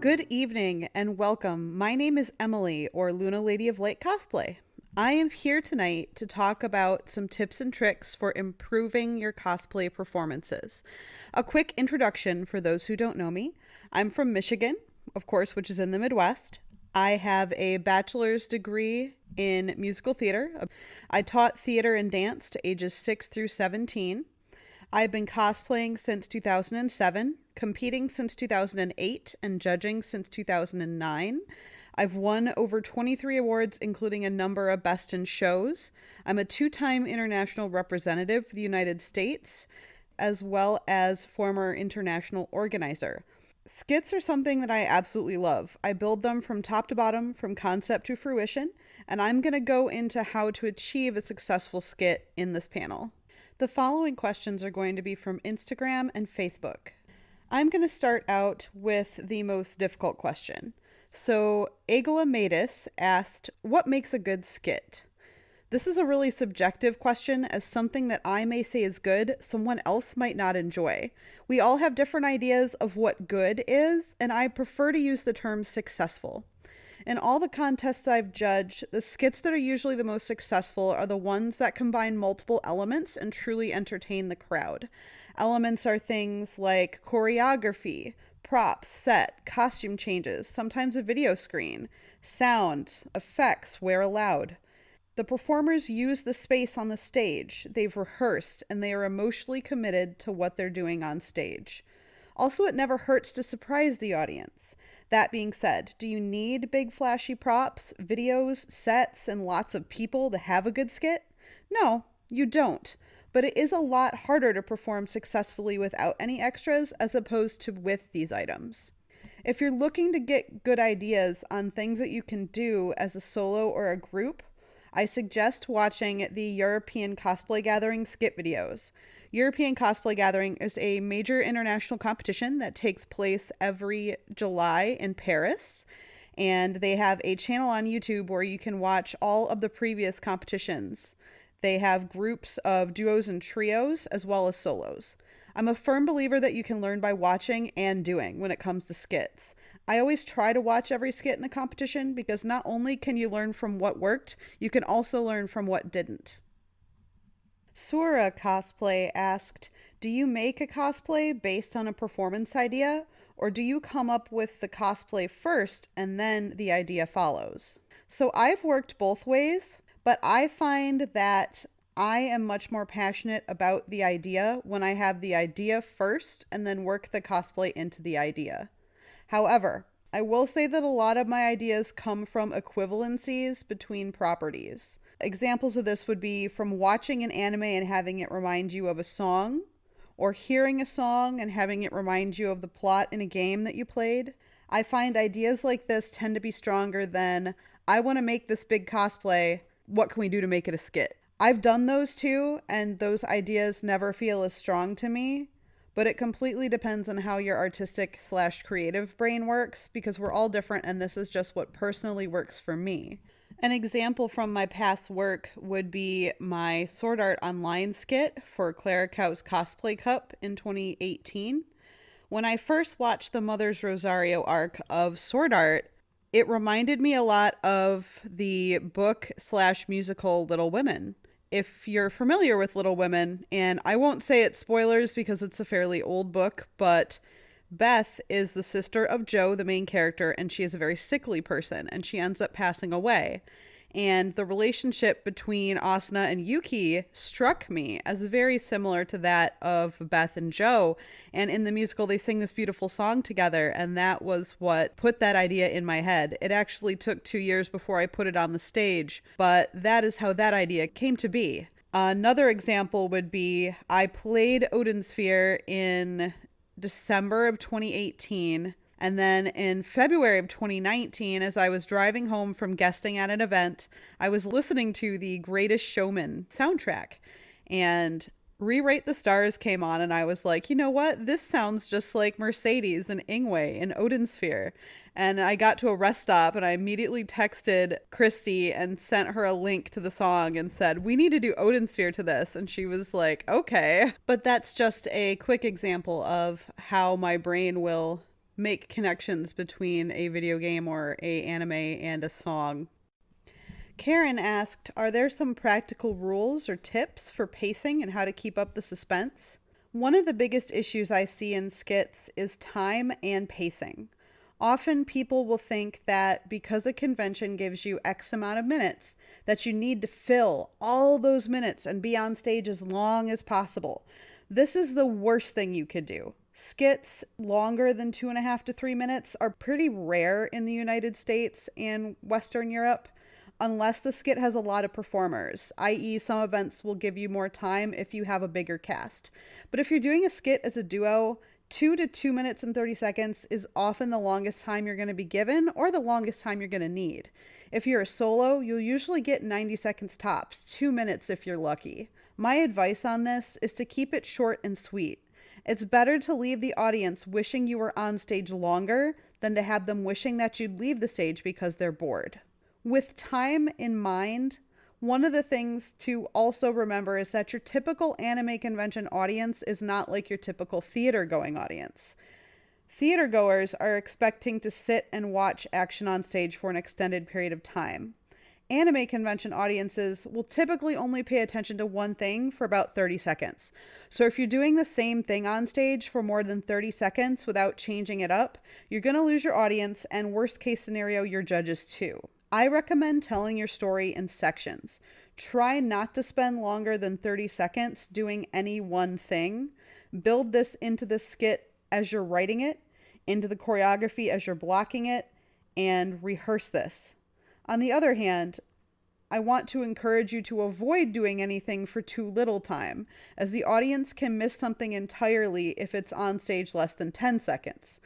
Good evening and welcome. My name is Emily, or Luna Lady of Light Cosplay. I am here tonight to talk about some tips and tricks for improving your cosplay performances. A quick introduction for those who don't know me. I'm from Michigan, of course, which is in the Midwest. I have a bachelor's degree in musical theater. I taught theater and dance to ages 6 through 17. I've been cosplaying since 2007, competing since 2008, and judging since 2009. I've won over 23 awards, including a number of Best in Shows. I'm a two-time international representative for the United States, as well as former international organizer. Skits are something that I absolutely love. I build them from top to bottom, from concept to fruition, and I'm going to go into how to achieve a successful skit in this panel. The following questions are going to be from Instagram and Facebook. I'm going to start out with the most difficult question. So, Agla Matus asked, what makes a good skit? This is a really subjective question, as something that I may say is good, someone else might not enjoy. We all have different ideas of what good is, and I prefer to use the term successful. In all the contests I've judged, the skits that are usually the most successful are the ones that combine multiple elements and truly entertain the crowd. Elements are things like choreography, props, set, costume changes, sometimes a video screen, sound, effects where allowed. The performers use the space on the stage, they've rehearsed, and they are emotionally committed to what they're doing on stage. Also, it never hurts to surprise the audience. That being said, do you need big flashy props, videos, sets, and lots of people to have a good skit? No, you don't. But it is a lot harder to perform successfully without any extras as opposed to with these items. If you're looking to get good ideas on things that you can do as a solo or a group, I suggest watching the European Cosplay Gathering skit videos. European Cosplay Gathering is a major international competition that takes place every July in Paris. And they have a channel on YouTube where you can watch all of the previous competitions. They have groups of duos and trios as well as solos. I'm a firm believer that you can learn by watching and doing when it comes to skits. I always try to watch every skit in the competition because not only can you learn from what worked, you can also learn from what didn't. Sura Cosplay asked, do you make a cosplay based on a performance idea, or do you come up with the cosplay first and then the idea follows? So I've worked both ways, but I find that I am much more passionate about the idea when I have the idea first and then work the cosplay into the idea. However, I will say that a lot of my ideas come from equivalencies between properties. Examples of this would be from watching an anime and having it remind you of a song, or hearing a song and having it remind you of the plot in a game that you played. I find ideas like this tend to be stronger than, I want to make this big cosplay, what can we do to make it a skit? I've done those too, and those ideas never feel as strong to me, but it completely depends on how your artistic/creative brain works, because we're all different and this is just what personally works for me. An example from my past work would be my Sword Art Online skit for Clara Cow's Cosplay Cup in 2018. When I first watched the Mother's Rosario arc of Sword Art, it reminded me a lot of the book/musical Little Women. If you're familiar with Little Women, and I won't say it's spoilers because it's a fairly old book, but Beth is the sister of Joe, the main character, and she is a very sickly person, and she ends up passing away. And the relationship between Asuna and Yuki struck me as very similar to that of Beth and Joe. And in the musical, they sing this beautiful song together, and that was what put that idea in my head. It actually took 2 years before I put it on the stage, but that is how that idea came to be. Another example would be I played Odin Sphere in December of 2018, and then in February of 2019, as I was driving home from guesting at an event, I was listening to the Greatest Showman soundtrack, and Rewrite the Stars came on, and I was like, you know what? This sounds just like Mercedes and Ingwe in Odin Sphere. And I got to a rest stop and I immediately texted Christy and sent her a link to the song and said, we need to do Odin Sphere to this. And she was like, okay. But that's just a quick example of how my brain will make connections between a video game or a anime and a song. Karen asked, are there some practical rules or tips for pacing and how to keep up the suspense? One of the biggest issues I see in skits is time and pacing. Often people will think that because a convention gives you X amount of minutes, that you need to fill all those minutes and be on stage as long as possible. This is the worst thing you could do. Skits longer than 2.5 to 3 minutes are pretty rare in the United States and Western Europe, unless the skit has a lot of performers, i.e. some events will give you more time if you have a bigger cast. But if you're doing a skit as a duo, 2 to 2 minutes and 30 seconds is often the longest time you're going to be given or the longest time you're going to need. If you're a solo, you'll usually get 90 seconds tops, 2 minutes if you're lucky. My advice on this is to keep it short and sweet. It's better to leave the audience wishing you were on stage longer than to have them wishing that you'd leave the stage because they're bored. With time in mind, one of the things to also remember is that your typical anime convention audience is not like your typical theater going audience. Theater goers are expecting to sit and watch action on stage for an extended period of time. Anime convention audiences will typically only pay attention to one thing for about 30 seconds. So if you're doing the same thing on stage for more than 30 seconds without changing it up, you're going to lose your audience and worst case scenario, your judges too. I recommend telling your story in sections. Try not to spend longer than 30 seconds doing any one thing. Build this into the skit as you're writing it, into the choreography as you're blocking it, and rehearse this. On the other hand, I want to encourage you to avoid doing anything for too little time, as the audience can miss something entirely if it's on stage less than 10 seconds.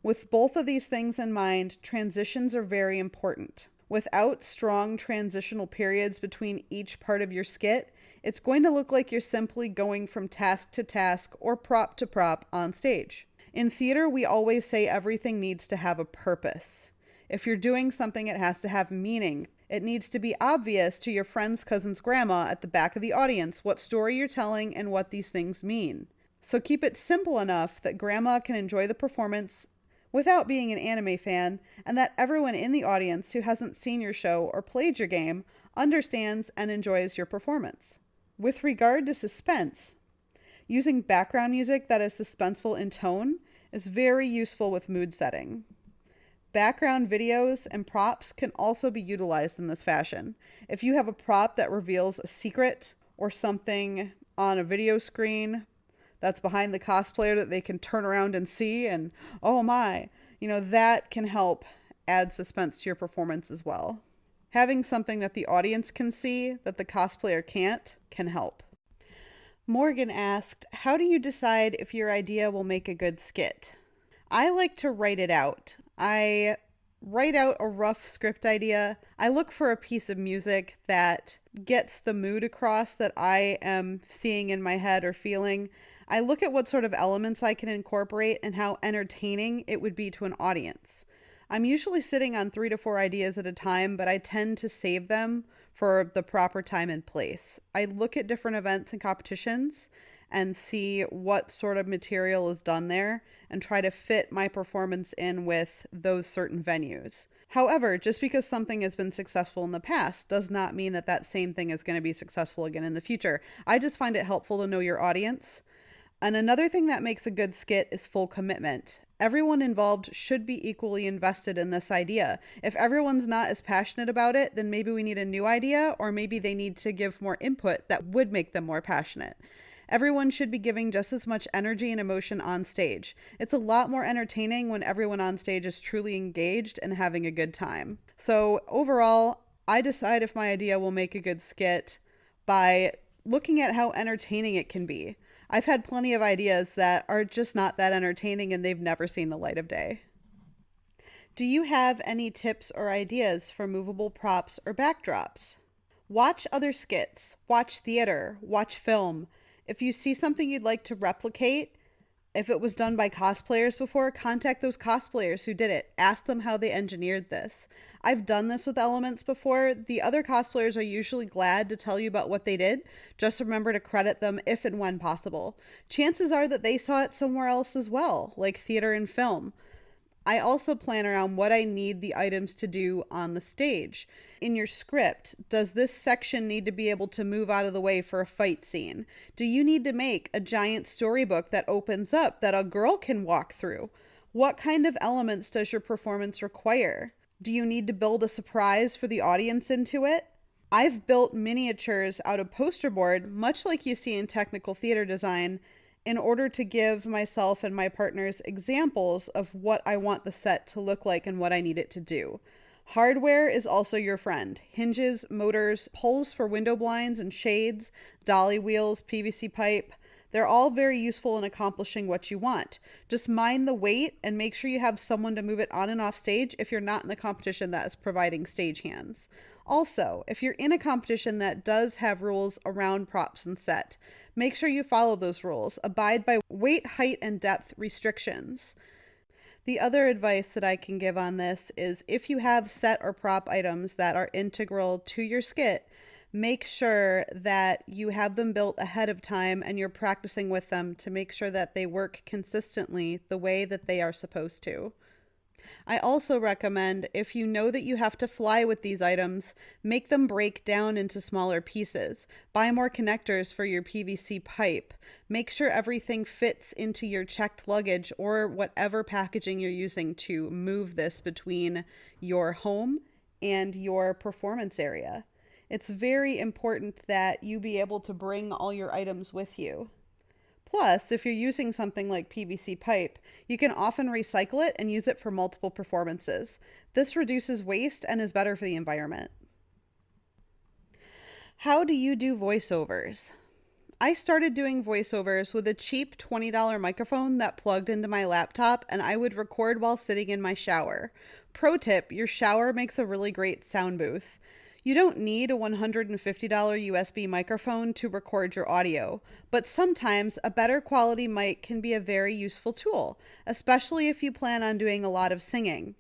With both of these things in mind, transitions are very important. Without strong transitional periods between each part of your skit, it's going to look like you're simply going from task to task or prop to prop on stage. In theater, we always say everything needs to have a purpose. If you're doing something, it has to have meaning. It needs to be obvious to your friend's cousin's grandma at the back of the audience what story you're telling and what these things mean. So keep it simple enough that grandma can enjoy the performance without being an anime fan, and that everyone in the audience who hasn't seen your show or played your game understands and enjoys your performance. With regard to suspense, using background music that is suspenseful in tone is very useful with mood setting. Background videos and props can also be utilized in this fashion. If you have a prop that reveals a secret or something on a video screen that's behind the cosplayer that they can turn around and see and, oh my, that can help add suspense to your performance as well. Having something that the audience can see that the cosplayer can't can help. Morgan asked, how do you decide if your idea will make a good skit? I like to write it out. I write out a rough script idea. I look for a piece of music that gets the mood across that I am seeing in my head or feeling. I look at what sort of elements I can incorporate and how entertaining it would be to an audience. I'm usually sitting on 3 to 4 ideas at a time, but I tend to save them for the proper time and place. I look at different events and competitions and see what sort of material is done there and try to fit my performance in with those certain venues. However, just because something has been successful in the past does not mean that that same thing is going to be successful again in the future. I just find it helpful to know your audience. And another thing that makes a good skit is full commitment. Everyone involved should be equally invested in this idea. If everyone's not as passionate about it, then maybe we need a new idea, or maybe they need to give more input that would make them more passionate. Everyone should be giving just as much energy and emotion on stage. It's a lot more entertaining when everyone on stage is truly engaged and having a good time. So overall, I decide if my idea will make a good skit by looking at how entertaining it can be. I've had plenty of ideas that are just not that entertaining and they've never seen the light of day. Do you have any tips or ideas for movable props or backdrops? Watch other skits, watch theater, watch film. If you see something you'd like to replicate, if it was done by cosplayers before, contact those cosplayers who did it. Ask them how they engineered this. I've done this with elements before. The other cosplayers are usually glad to tell you about what they did. Just remember to credit them if and when possible. Chances are that they saw it somewhere else as well, like theater and film. I also plan around what I need the items to do on the stage. In your script, does this section need to be able to move out of the way for a fight scene? Do you need to make a giant storybook that opens up that a girl can walk through? What kind of elements does your performance require? Do you need to build a surprise for the audience into it? I've built miniatures out of poster board, much like you see in technical theater design, in order to give myself and my partners examples of what I want the set to look like and what I need it to do. Hardware is also your friend. Hinges, motors, poles for window blinds and shades, dolly wheels, PVC pipe. They're all very useful in accomplishing what you want. Just mind the weight and make sure you have someone to move it on and off stage if you're not in a competition that is providing stagehands. Also, if you're in a competition that does have rules around props and set, make sure you follow those rules. Abide by weight, height, and depth restrictions. The other advice that I can give on this is if you have set or prop items that are integral to your skit, make sure that you have them built ahead of time and you're practicing with them to make sure that they work consistently the way that they are supposed to. I also recommend, if you know that you have to fly with these items, make them break down into smaller pieces. Buy more connectors for your PVC pipe. Make sure everything fits into your checked luggage or whatever packaging you're using to move this between your home and your performance area. It's very important that you be able to bring all your items with you. Plus, if you're using something like PVC pipe, you can often recycle it and use it for multiple performances. This reduces waste and is better for the environment. How do you do voiceovers? I started doing voiceovers with a cheap $20 microphone that plugged into my laptop, and I would record while sitting in my shower. Pro tip, your shower makes a really great sound booth. You don't need a $150 USB microphone to record your audio, but sometimes a better quality mic can be a very useful tool, especially if you plan on doing a lot of singing.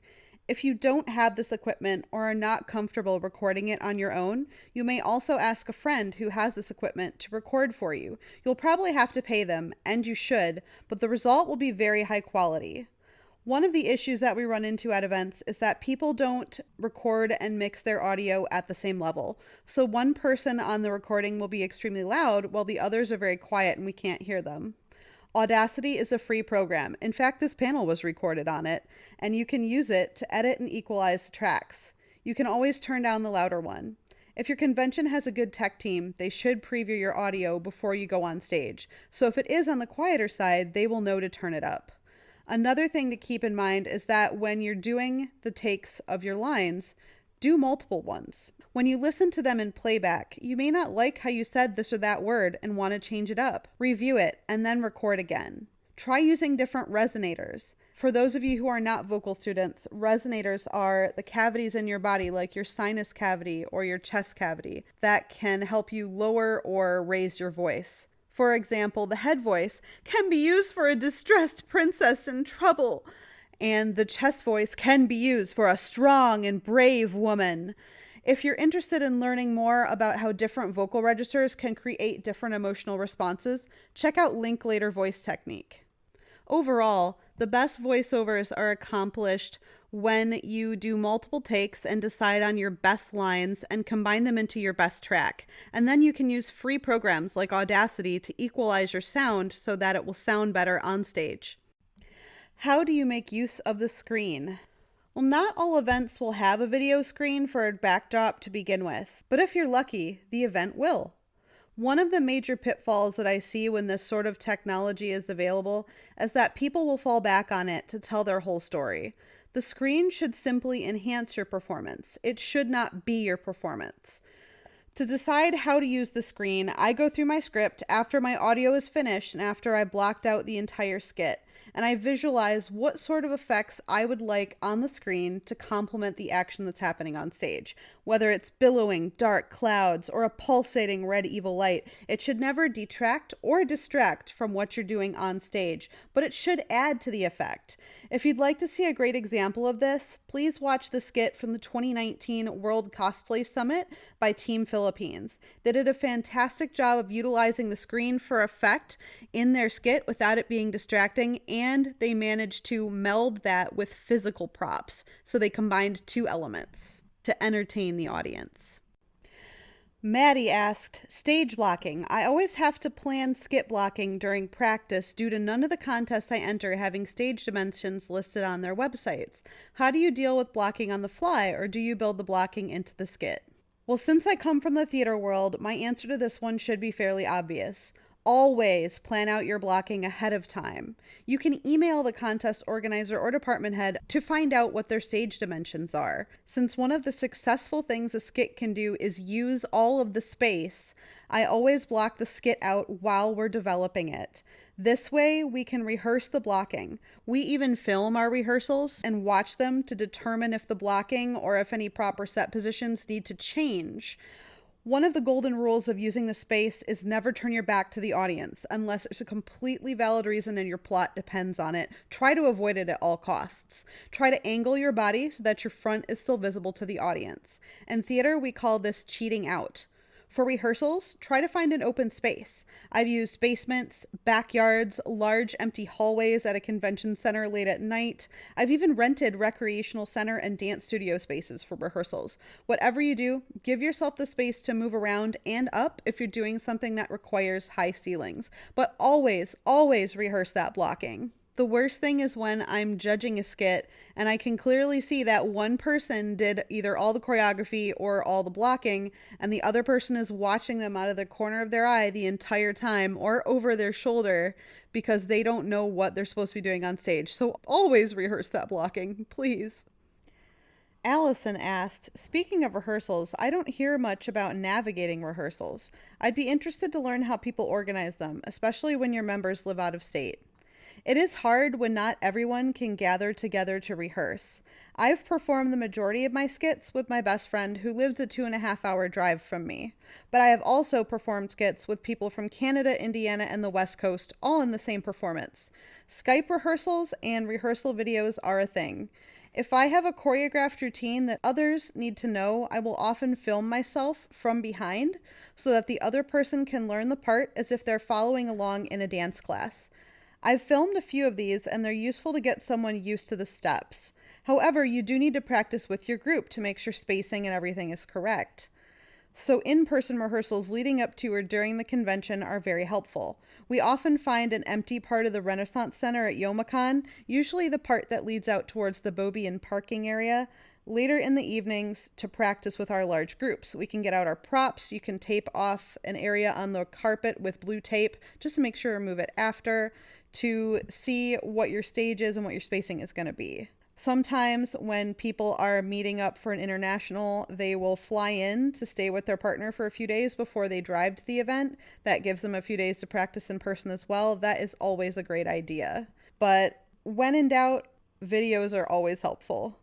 If you don't have this equipment or are not comfortable recording it on your own, you may also ask a friend who has this equipment to record for you. You'll probably have to pay them, and you should, but the result will be very high quality. One of the issues that we run into at events is that people don't record and mix their audio at the same level. So one person on the recording will be extremely loud while the others are very quiet and we can't hear them. Audacity is a free program. In fact, this panel was recorded on it, and you can use it to edit and equalize the tracks. You can always turn down the louder one. If your convention has a good tech team, they should preview your audio before you go on stage. So if it is on the quieter side, they will know to turn it up. Another thing to keep in mind is that when you're doing the takes of your lines, do multiple ones. When you listen to them in playback, you may not like how you said this or that word and want to change it up. Review it and then record again. Try using different resonators. For those of you who are not vocal students, resonators are the cavities in your body, like your sinus cavity or your chest cavity, that can help you lower or raise your voice. For example, the head voice can be used for a distressed princess in trouble, and the chest voice can be used for a strong and brave woman. If you're interested in learning more about how different vocal registers can create different emotional responses, check out Linklater voice technique. Overall, the best voiceovers are accomplished when you do multiple takes and decide on your best lines and combine them into your best track. And then you can use free programs like Audacity to equalize your sound so that it will sound better on stage. How do you make use of the screen? Well, not all events will have a video screen for a backdrop to begin with, but if you're lucky, the event will. One of the major pitfalls that I see when this sort of technology is available is that people will fall back on it to tell their whole story. The screen should simply enhance your performance. It should not be your performance. To decide how to use the screen, I go through my script after my audio is finished and after I blocked out the entire skit, and I visualize what sort of effects I would like on the screen to complement the action that's happening on stage. Whether it's billowing dark clouds or a pulsating red evil light, it should never detract or distract from what you're doing on stage, but it should add to the effect. If you'd like to see a great example of this, please watch the skit from the 2019 World Cosplay Summit by Team Philippines. They did a fantastic job of utilizing the screen for effect in their skit without it being distracting, and they managed to meld that with physical props. So they combined two elements to entertain the audience. Maddie asked, stage blocking. I always have to plan skit blocking during practice due to none of the contests I enter having stage dimensions listed on their websites. How do you deal with blocking on the fly, or do you build the blocking into the skit? Well, since I come from the theater world, my answer to this one should be fairly obvious. Always plan out your blocking ahead of time. You can email the contest organizer or department head to find out what their stage dimensions are. Since one of the successful things a skit can do is use all of the space, I always block the skit out while we're developing it. This way, we can rehearse the blocking. We even film our rehearsals and watch them to determine if the blocking or if any proper set positions need to change. One of the golden rules of using the space is never turn your back to the audience unless there's a completely valid reason and your plot depends on it. Try to avoid it at all costs. Try to angle your body so that your front is still visible to the audience. In theater, we call this cheating out. For rehearsals, try to find an open space. I've used basements, backyards, large empty hallways at a convention center late at night. I've even rented recreational center and dance studio spaces for rehearsals. Whatever you do, give yourself the space to move around and up if you're doing something that requires high ceilings. But always, always rehearse that blocking. The worst thing is when I'm judging a skit and I can clearly see that one person did either all the choreography or all the blocking, and the other person is watching them out of the corner of their eye the entire time or over their shoulder because they don't know what they're supposed to be doing on stage. So always rehearse that blocking, please. Allison asked, speaking of rehearsals, I don't hear much about navigating rehearsals. I'd be interested to learn how people organize them, especially when your members live out of state. It is hard when not everyone can gather together to rehearse. I've performed the majority of my skits with my best friend who lives a 2.5-hour drive from me. But I have also performed skits with people from Canada, Indiana, and the West Coast, all in the same performance. Skype rehearsals and rehearsal videos are a thing. If I have a choreographed routine that others need to know, I will often film myself from behind so that the other person can learn the part as if they're following along in a dance class. I've filmed a few of these and they're useful to get someone used to the steps. However, you do need to practice with your group to make sure spacing and everything is correct. So in-person rehearsals leading up to or during the convention are very helpful. We often find an empty part of the Renaissance Center at YomuChan, usually the part that leads out towards the Bobian parking area, later in the evenings to practice with our large groups. We can get out our props. You can tape off an area on the carpet with blue tape just to make sure to move it after to see what your stage is and what your spacing is going to be. Sometimes when people are meeting up for an international, they will fly in to stay with their partner for a few days before they drive to the event. That gives them a few days to practice in person as well. That is always a great idea. But when in doubt, videos are always helpful.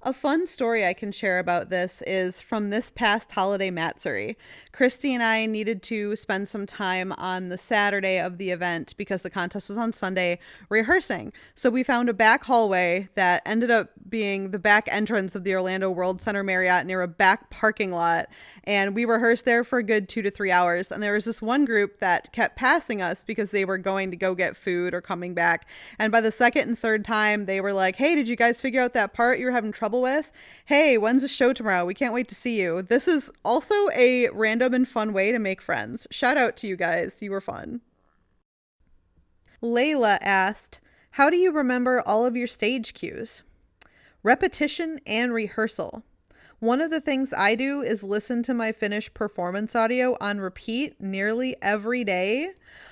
A fun story I can share about this is from this past holiday Matsuri. Christy and I needed to spend some time on the Saturday of the event because the contest was on Sunday rehearsing. So we found a back hallway that ended up being the back entrance of the Orlando World Center Marriott near a back parking lot. And we rehearsed there for a good 2 to 3 hours. And there was this one group that kept passing us because they were going to go get food or coming back. And by the second and third time, they were like, hey, did you guys figure out that part you were having trouble with? Hey, when's the show tomorrow? We can't wait to see you. This is also a random and fun way to make friends. Shout out to you guys. You were fun. Layla asked, how do you remember all of your stage cues? Repetition and rehearsal. One of the things I do is listen to my finished performance audio on repeat nearly every day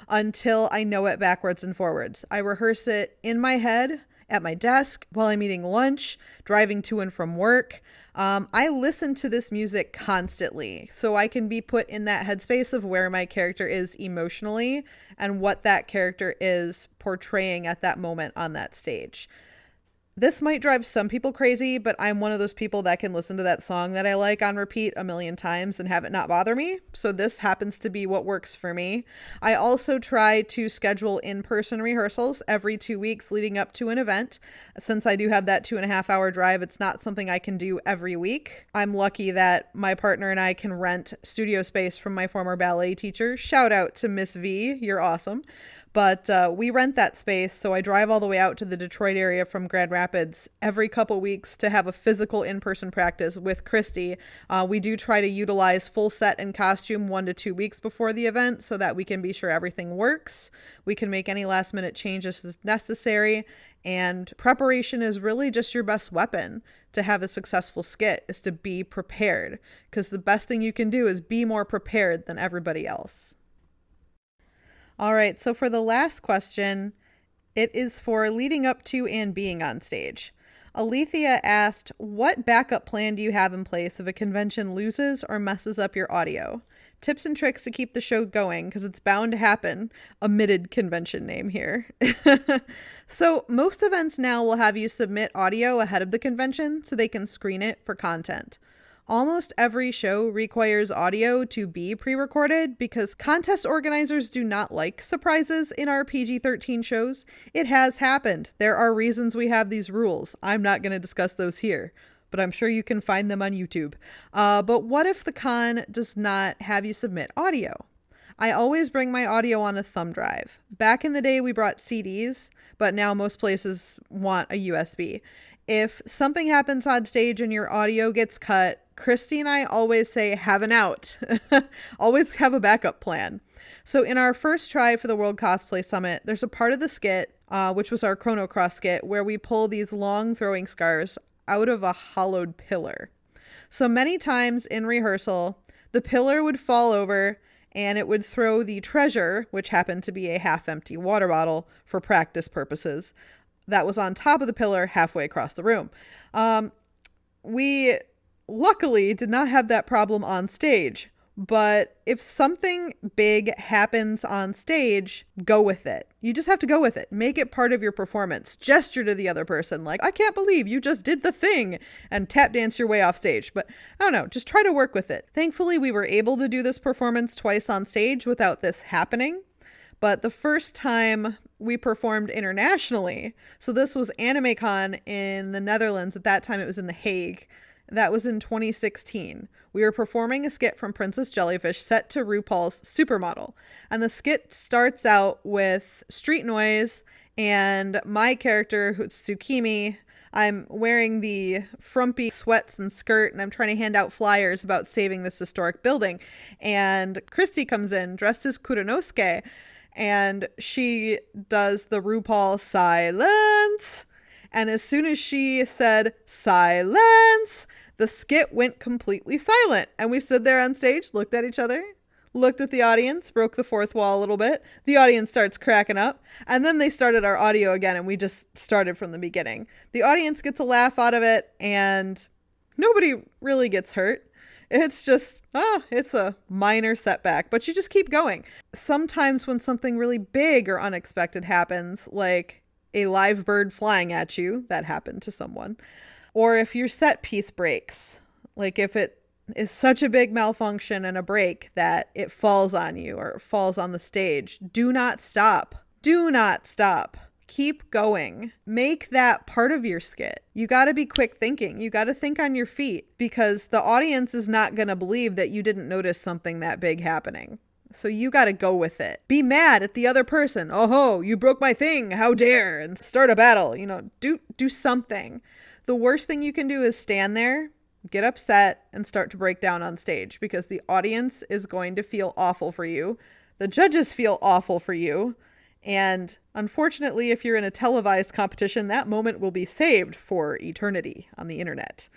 until I know it backwards and forwards. I rehearse it in my head, at my desk, while I'm eating lunch, driving to and from work. I listen to this music constantly so I can be put in that headspace of where my character is emotionally and what that character is portraying at that moment on that stage. This might drive some people crazy, but I'm one of those people that can listen to that song that I like on repeat a million times and have it not bother me. So this happens to be what works for me. I also try to schedule in-person rehearsals every 2 weeks leading up to an event. Since I do have that 2.5 hour drive, it's not something I can do every week. I'm lucky that my partner and I can rent studio space from my former ballet teacher. Shout out to Miss V, you're awesome. But we rent that space, so I drive all the way out to the Detroit area from Grand Rapids every couple weeks to have a physical in-person practice with Christy. We do try to utilize full set and costume 1 to 2 weeks before the event so that we can be sure everything works. We can make any last-minute changes as necessary, and preparation is really just your best weapon to have a successful skit, is to be prepared, because the best thing you can do is be more prepared than everybody else. All right, so for the last question, it is for leading up to and being on stage. Alethea asked, what backup plan do you have in place if a convention loses or messes up your audio? Tips and tricks to keep the show going, because it's bound to happen. Omitted convention name here. So most events now will have you submit audio ahead of the convention so they can screen it for content. Almost every show requires audio to be pre-recorded because contest organizers do not like surprises in our PG-13 shows. It has happened. There are reasons we have these rules. I'm not going to discuss those here, but I'm sure you can find them on YouTube. But what if the con does not have you submit audio? I always bring my audio on a thumb drive. Back in the day, we brought CDs, but now most places want a USB. If something happens on stage and your audio gets cut, Christy and I always say, have an out. Always have a backup plan. So in our first try for the World Cosplay Summit, there's a part of the skit, which was our Chrono Cross skit, where we pull these long throwing scars out of a hollowed pillar. So many times in rehearsal, the pillar would fall over and it would throw the treasure, which happened to be a half-empty water bottle for practice purposes, that was on top of the pillar halfway across the room. We luckily did not have that problem on stage, but if something big happens on stage, go with it. You just have to go with it. Make it part of your performance. Gesture to the other person like, I can't believe you just did the thing, and tap dance your way off stage. But I don't know, just try to work with it. Thankfully, we were able to do this performance twice on stage without this happening. But the first time we performed internationally, so this was AnimeCon in the Netherlands. At that time, it was in The Hague. That was in 2016. We were performing a skit from Princess Jellyfish set to RuPaul's Supermodel. And the skit starts out with street noise and my character, who's Tsukimi. I'm wearing the frumpy sweats and skirt, and I'm trying to hand out flyers about saving this historic building. And Christy comes in dressed as Kuronosuke, and she does the RuPaul silence. And as soon as she said silence, the skit went completely silent. And we stood there on stage, looked at each other, looked at the audience, broke the fourth wall a little bit. The audience starts cracking up. And then they started our audio again, and we just started from the beginning. The audience gets a laugh out of it, and nobody really gets hurt. It's just, it's a minor setback, but you just keep going. Sometimes when something really big or unexpected happens, like a live bird flying at you, that happened to someone, or if your set piece breaks, like if it is such a big malfunction and a break that it falls on you or it falls on the stage, do not stop. Do not stop. Keep going. Make that part of your skit. You got to be quick thinking. You got to think on your feet, because the audience is not going to believe that you didn't notice something that big happening. So you got to go with it. Be mad at the other person. Oh, you broke my thing. How dare? And start a battle. Do something. The worst thing you can do is stand there, get upset, and start to break down on stage, because the audience is going to feel awful for you. The judges feel awful for you. And unfortunately, if you're in a televised competition, that moment will be saved for eternity on the internet.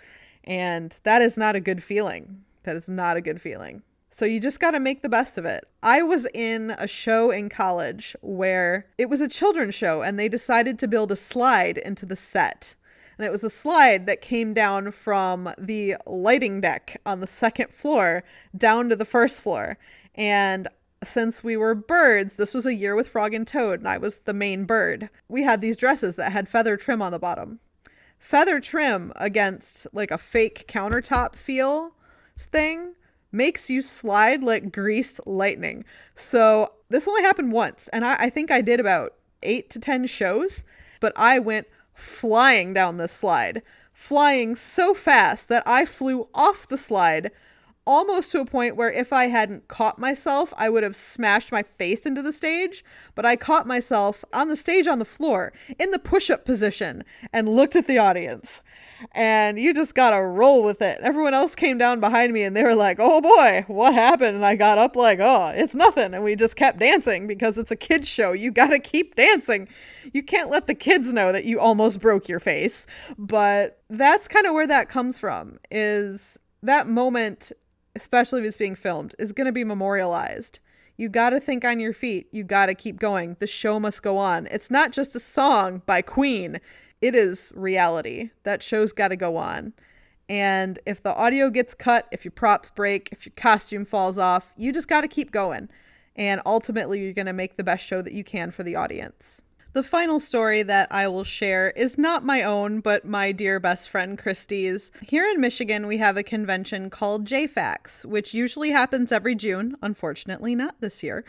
And that is not a good feeling. That is not a good feeling. So you just got to make the best of it. I was in a show in college where it was a children's show, and they decided to build a slide into the set. And it was a slide that came down from the lighting deck on the second floor down to the first floor. And since we were birds, this was a year with Frog and Toad, and I was the main bird. We had these dresses that had feather trim on the bottom. feather trim against like a fake countertop feel thing makes you slide like greased lightning. So this only happened once, and I think I did about 8 to 10 shows, but I went flying down this slide, flying so fast that I flew off the slide almost to a point where if I hadn't caught myself, I would have smashed my face into the stage. But I caught myself on the stage on the floor in the push-up position and looked at the audience. And you just gotta roll with it. Everyone else came down behind me and they were like, oh boy, what happened? And I got up like, oh, it's nothing. And we just kept dancing because it's a kid's show. You gotta keep dancing. You can't let the kids know that you almost broke your face. But that's kind of where that comes from, is that moment, especially if it's being filmed, is going to be memorialized. You got to think on your feet. You got to keep going. The show must go on. It's not just a song by Queen. It is reality. That show's got to go on. And if the audio gets cut, if your props break, if your costume falls off, you just got to keep going. And ultimately, you're going to make the best show that you can for the audience. The final story that I will share is not my own, but my dear best friend Christy's. Here in Michigan, we have a convention called JFAX, which usually happens every June. Unfortunately, not this year.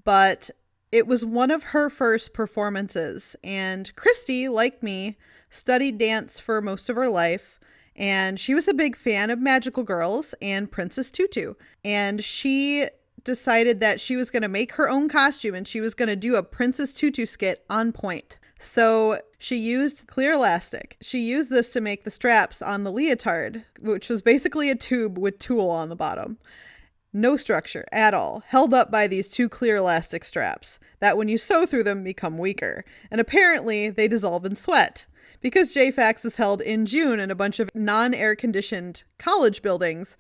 But it was one of her first performances. And Christy, like me, studied dance for most of her life. And she was a big fan of Magical Girls and Princess Tutu. And she decided that she was going to make her own costume and she was going to do a Princess Tutu skit on point. So she used clear elastic. She used this to make the straps on the leotard, which was basically a tube with tulle on the bottom. No structure at all, held up by these two clear elastic straps that when you sew through them become weaker. And apparently they dissolve in sweat. Because JFAX is held in June in a bunch of non-air conditioned college buildings,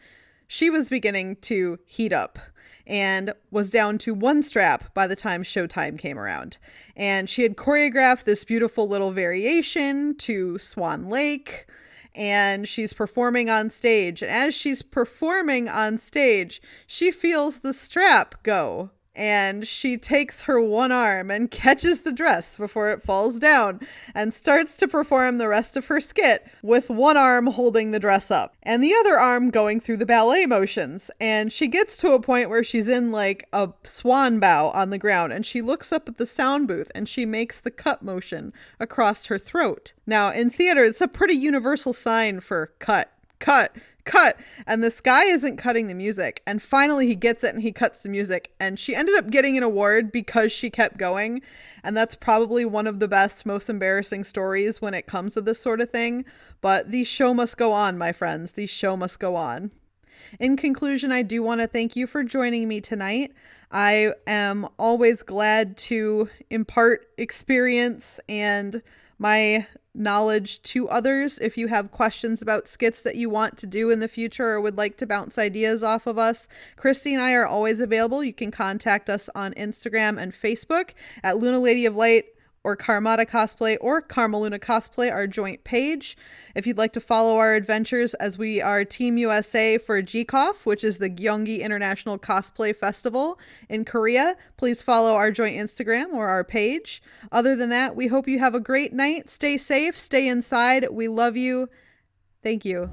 she was beginning to heat up and was down to one strap by the time showtime came around. And she had choreographed this beautiful little variation to Swan Lake, and she's performing on stage. And as she's performing on stage, she feels the strap go. And she takes her one arm and catches the dress before it falls down and starts to perform the rest of her skit with one arm holding the dress up and the other arm going through the ballet motions. And she gets to a point where she's in like a swan bow on the ground and she looks up at the sound booth and she makes the cut motion across her throat. Now in theater, it's a pretty universal sign for cut. And this guy isn't cutting the music. And finally he gets it and he cuts the music. And she ended up getting an award because she kept going. And that's probably one of the best, most embarrassing stories when it comes to this sort of thing. But the show must go on, my friends. The show must go on. In conclusion, I do want to thank you for joining me tonight. I am always glad to impart experience and my knowledge to others. If you have questions about skits that you want to do in the future or would like to bounce ideas off of us, Christy and I are always available. You can contact us on Instagram and Facebook at Luna Lady of Light or Karmata Cosplay or Karma Luna Cosplay, our joint page. If you'd like to follow our adventures as we are Team USA for GCOF, which is the Gyeonggi International Cosplay Festival in Korea, please follow our joint Instagram or our page. Other than that, we hope you have a great night. Stay safe, stay inside. We love you. Thank you.